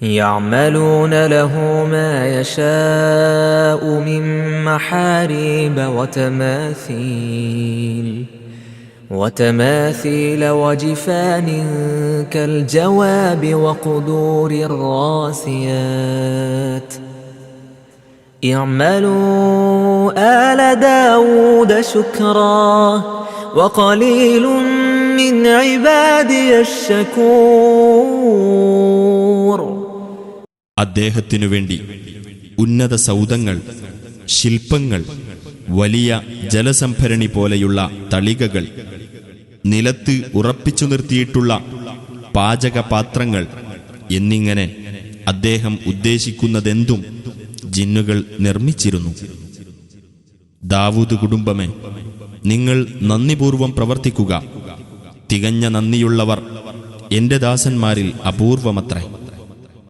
يعملون له ما يشاء من محاريب وتماثيل وجفان كالجواب وقدور الراسيات اعملوا آل داود شكرا وقليل من عبادي الشكور. അദ്ദേഹത്തിനു വേണ്ടി ഉന്നത സൗധങ്ങൾ, ശില്പങ്ങൾ, വലിയ ജലസംഭരണി പോലെയുള്ള തളികകൾ, നിലത്ത് ഉറപ്പിച്ചു നിർത്തിയിട്ടുള്ള പാചകപാത്രങ്ങൾ എന്നിങ്ങനെ അദ്ദേഹം ഉദ്ദേശിക്കുന്നതെന്തും ജിന്നുകൾ നിർമ്മിച്ചിരുന്നു. ദാവൂദ് കുടുംബമേ, നിങ്ങൾ നന്ദിപൂർവം പ്രവർത്തിക്കുക. തികഞ്ഞ നന്ദിയുള്ളവർ എന്റെ ദാസന്മാരിൽ അപൂർവമത്രേ.